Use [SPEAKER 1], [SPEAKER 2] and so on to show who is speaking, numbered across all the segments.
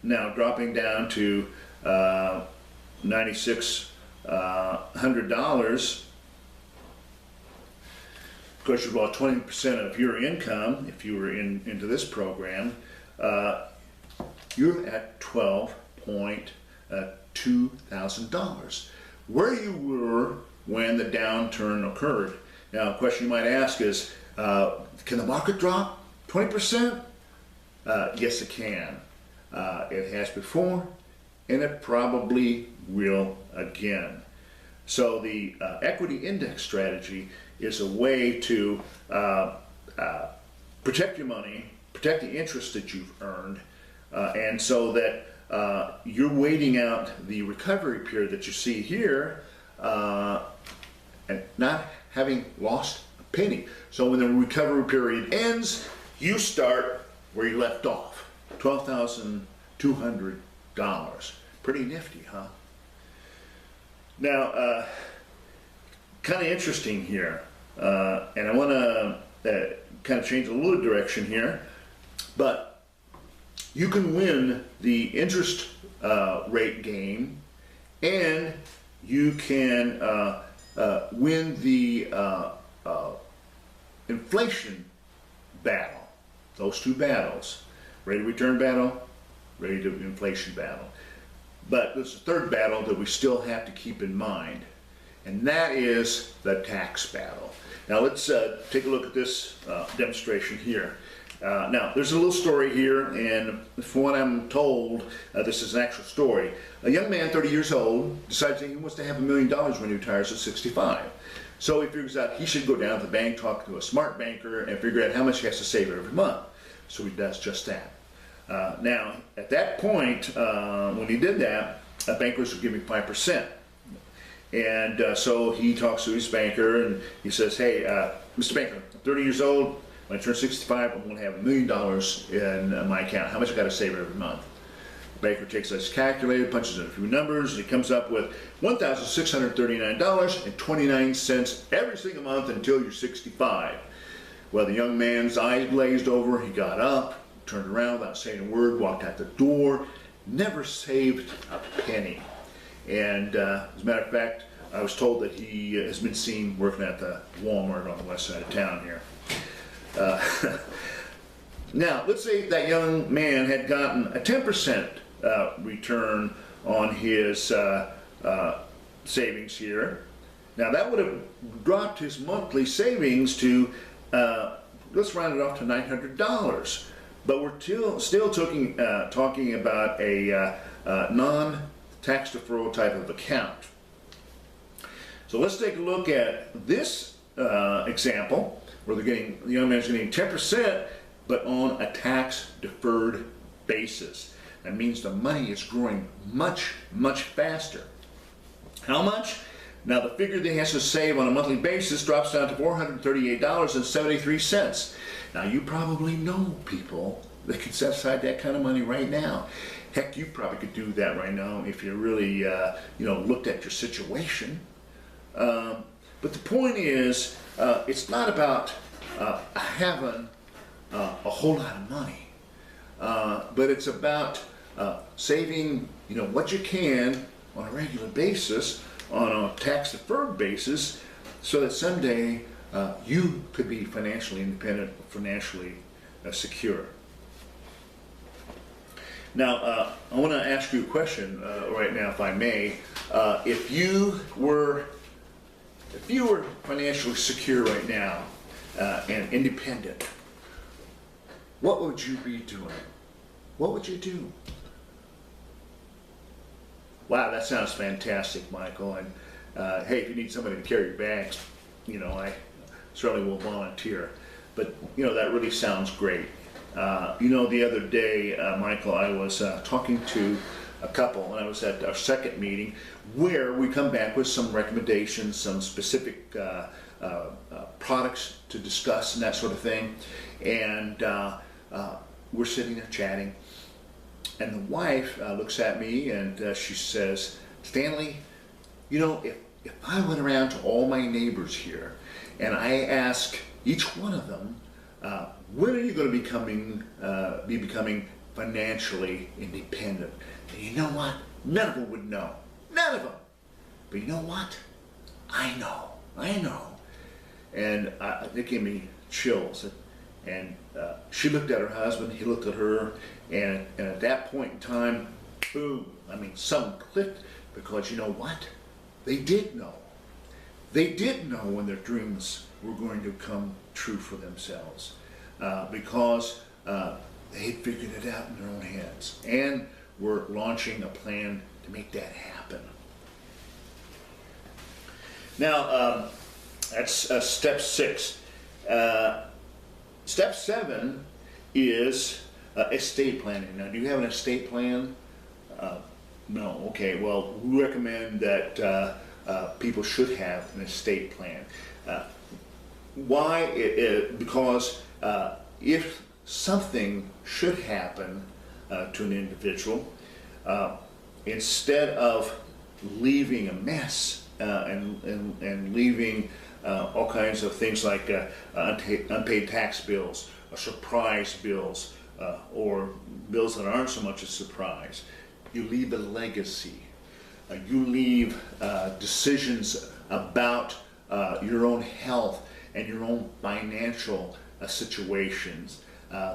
[SPEAKER 1] now dropping down to $9,600. Of course, you're about 20% of your income if you were into this program. You're at $12.2 thousand, where you were when the downturn occurred. Now, a question you might ask is, can the market drop 20%? Yes, it can. It has before, and it probably will again. So the equity index strategy is a way to protect your money, protect the interest that you've earned, and so that you're waiting out the recovery period that you see here and not having lost a penny. So when the recovery period ends, you start where you left off, $12,200. Pretty nifty, huh? Now, kind of interesting here, and I want to kind of change a little direction here, but you can win the interest rate game, and you can win the inflation battle. Those two battles, rate of return battle, rate of inflation battle. But there's a third battle that we still have to keep in mind, and that is the tax battle. Now let's take a look at this demonstration here. Now there's a little story here, and from what I'm told, this is an actual story. A young man, 30 years old, decides that he wants to have $1 million when he retires at 65. So he figures out he should go down to the bank, talk to a smart banker, and figure out how much he has to save every month. So he does just that. Now, at that point, when he did that, bankers would give him 5%. And so he talks to his banker and he says, hey, Mr. Banker, I'm 30 years old. When I turn 65, I'm going to have $1 million in my account. How much I got to save every month? The banker takes his calculator, punches in a few numbers, and he comes up with $1,639.29 every single month until you're 65. Well, the young man's eyes glazed over. He got up, turned around without saying a word, walked out the door, never saved a penny. And as a matter of fact, I was told that he has been seen working at the Walmart on the west side of town here. Now, let's say that young man had gotten a 10% return on his savings here. Now, that would have dropped his monthly savings to, let's round it off to $900. But we're still talking about a non-tax deferral type of account. So let's take a look at this example where the young man's getting 10%, but on a tax deferred basis. That means the money is growing much, much faster. How much? Now the figure that he has to save on a monthly basis drops down to $438.73. Now you probably know people that could set aside that kind of money right now. Heck, you probably could do that right now if you really looked at your situation. But the point is, it's not about having a whole lot of money, but it's about saving what you can on a regular basis, on a tax deferred basis, so that someday you could be financially independent, financially secure. Now, I want to ask you a question right now, if I may. If you were financially secure right now and independent, what would you be doing? What would you do? Wow, that sounds fantastic, Michael. And hey, if you need somebody to carry your bags, I certainly will volunteer. But that really sounds great. The other day, Michael, I was talking to a couple, and I was at our second meeting where we come back with some recommendations, some specific products to discuss and that sort of thing. And we're sitting there chatting, and the wife looks at me and she says, Stanley, if I went around to all my neighbors here and I ask each one of them, when are you going to be becoming financially independent. And you know what? None of them would know. None of them. But you know what? I know. And it gave me chills. And she looked at her husband, he looked at her, and at that point in time, boom, I mean, something clicked, because you know what? They did know. They did know when their dreams were going to come true for themselves, because they had figured it out in their own heads and were launching a plan to make that happen. Now, that's step 6. Step 7 is estate planning. Now, do you have an estate plan? No. Okay. Well, we recommend that people should have an estate plan. Why? Because if something should happen to an individual, instead of leaving a mess and leaving all kinds of things like unpaid tax bills, or surprise bills, or bills that aren't so much a surprise, you leave a legacy. You leave decisions about your own health and your own financial situations,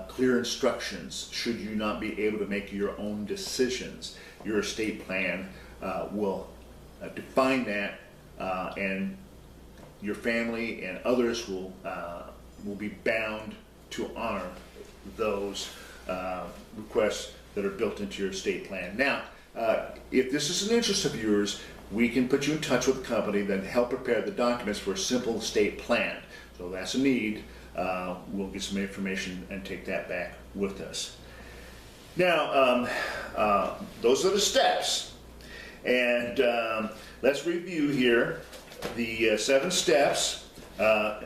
[SPEAKER 1] clear instructions should you not be able to make your own decisions. Your estate plan will define that, and your family and others will be bound to honor those requests that are built into your estate plan. Now, if this is an interest of yours, we can put you in touch with a company that help prepare the documents for a simple estate plan. So that's a need. We'll get some information and take that back with us. Now, those are the steps. And let's review here the 7 steps.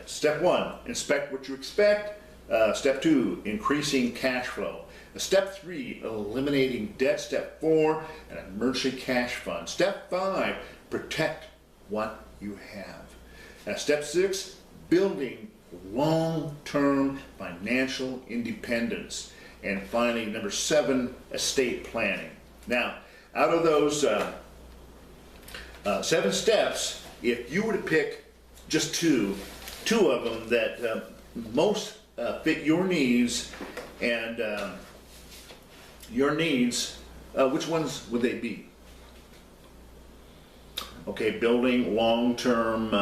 [SPEAKER 1] Step 1, inspect what you expect. Step 2, increasing cash flow. Step 3, eliminating debt. Step 4, an emergency cash fund. Step 5, protect what you have. Step 6, building long-term financial independence. And finally, number 7, estate planning. Now, out of those 7 steps, if you were to pick just two of them that most fit your needs and which ones would they be? Okay, building long-term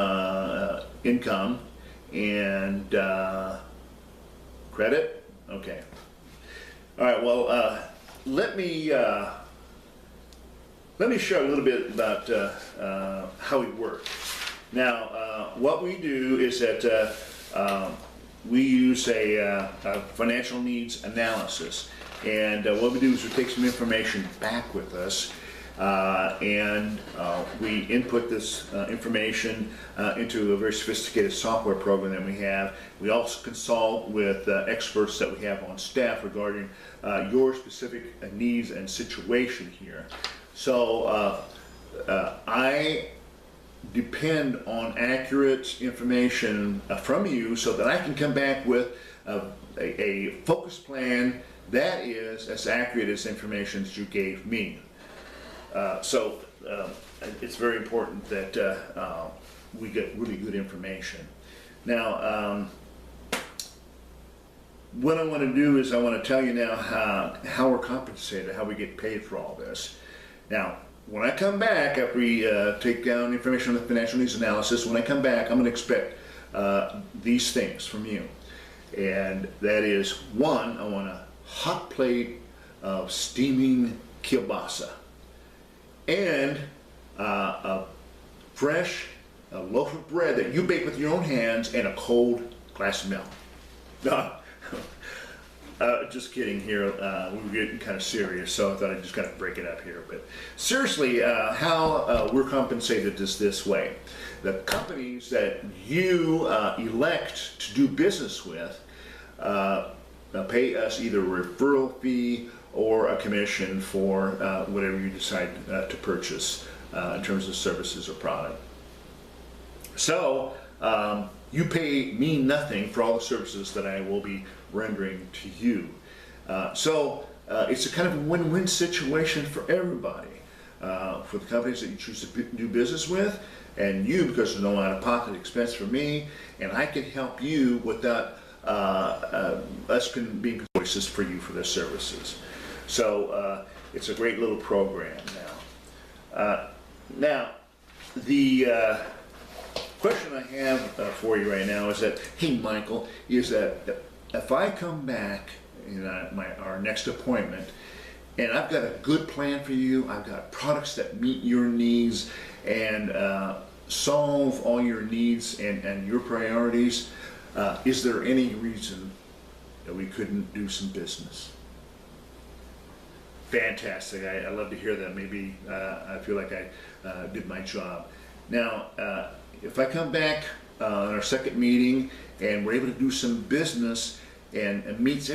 [SPEAKER 1] income and credit. Okay. All right. Well, let me share a little bit about how we work. Now, what we do is that we use a financial needs analysis, and what we do is we take some information back with us, and we input this information into a very sophisticated software program that we have. We also consult with experts that we have on staff regarding your specific needs and situation here. So I depend on accurate information from you so that I can come back with a focused plan that is as accurate as information that you gave me. So it's very important that we get really good information. Now, what I want to do is I want to tell you now how we're compensated, how we get paid for all this. Now, when I come back, after we take down information on the financial needs analysis, when I come back, I'm going to expect these things from you. And that is, 1, I want a hot plate of steaming kielbasa and a fresh loaf of bread that you bake with your own hands and a cold glass of milk. No, just kidding here. We were getting kind of serious, so I thought I'd just kind of break it up here. But seriously, how we're compensated is this way. The companies that you elect to do business with pay us either a referral fee or a commission for whatever you decide to purchase in terms of services or product. So you pay me nothing for all the services that I will be rendering to you. So it's a kind of a win-win situation for everybody. For the companies that you choose to do business with, and you, because there's no out-of-pocket expense for me, and I can help you without us being voices for you for their services. So it's a great little program now. Now, the question I have for you right now is that, hey Michael, is that if I come back in our next appointment, and I've got a good plan for you, I've got products that meet your needs and solve all your needs and your priorities, is there any reason that we couldn't do some business? Fantastic. I love to hear that. Maybe I feel like I did my job. Now, if I come back on our second meeting and we're able to do some business and it meets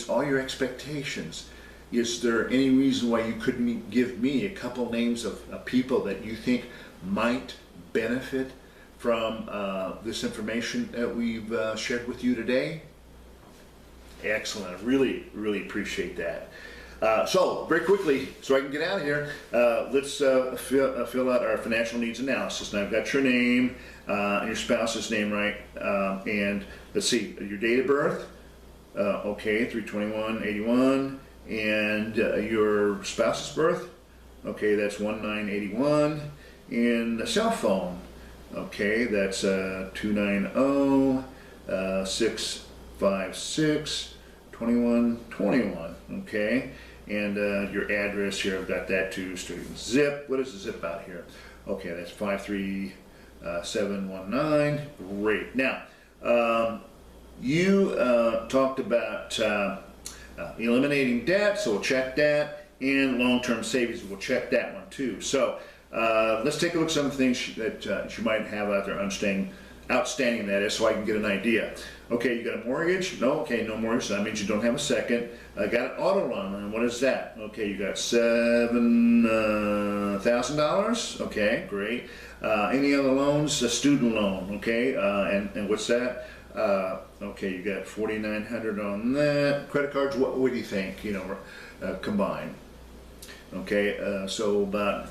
[SPEAKER 1] all your expectations, is there any reason why you couldn't give me a couple names of people that you think might benefit from this information that we've shared with you today? Excellent. I really, really appreciate that. So, very quickly, so I can get out of here, let's fill out our financial needs analysis. Now, I've got your name and your spouse's name, right? And let's see, your date of birth, okay, 3/21/81, and your spouse's birth, okay, that's 1/9/81, and the cell phone, okay, that's 290-656-2121, okay. And your address here, I've got that too. Zip, what is the zip out here? Okay, that's 53719. Great. Now, you talked about eliminating debt, so we'll check that, and long-term savings, we'll check that one too. So let's take a look at some of the things that you might have out there outstanding, that is, so I can get an idea. Okay, you got a mortgage? No, okay, no mortgage, so that means you don't have a second. I got an auto loan, and what is that? Okay, you got $7,000, okay, great. Any other loans? A student loan, okay, and what's that? Okay, you got $4,900 on that. Credit cards, what do you think, combined? Okay, so about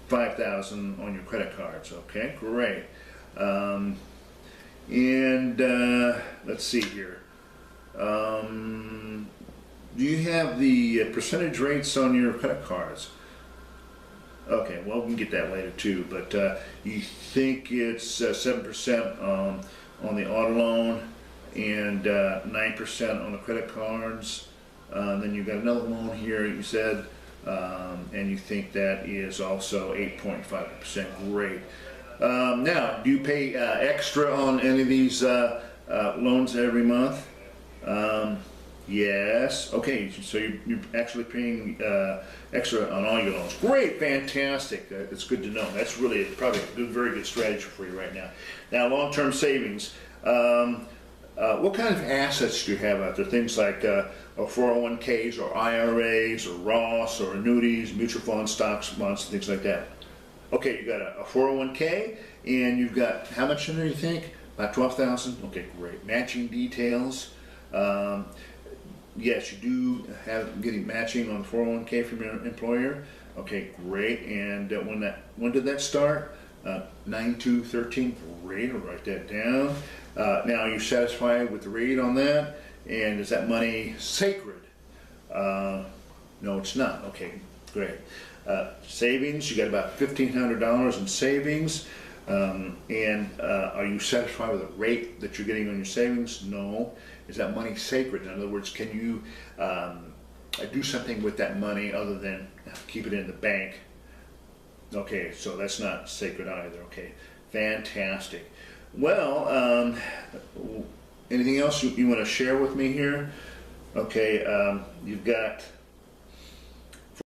[SPEAKER 1] $5,000 on your credit cards, okay, great. And let's see here. Do you have the percentage rates on your credit cards? Okay, well, we can get that later too, but you think it's 7% on the auto loan and 9% on the credit cards. Then you've got another loan here, you said, and you think that is also 8.5%. Great. Now, do you pay extra on any of these loans every month? Yes. Okay, so you're actually paying extra on all your loans. Great, fantastic. It's good to know. That's really probably a very good strategy for you right now. Now, long-term savings. What kind of assets do you have out there? Things like 401ks or IRAs or Roths or annuities, mutual funds, stocks, bonds, things like that. Okay, you got a 401k, and you've got how much in there, you think? About 12,000? Okay, great. Matching details. Yes, you do have getting matching on the 401k from your employer. Okay, great. And when did that start? 9/2/13. Great, I'll write that down. Now, are you satisfied with the rate on that? And is that money sacred? No, it's not. Okay, great. Savings, you got about $1,500 in savings. And are you satisfied with the rate that you're getting on your savings? No. Is that money sacred? In other words, can you do something with that money other than keep it in the bank? Okay, so that's not sacred either. Okay, fantastic. Well, anything else you want to share with me here? Okay, you've got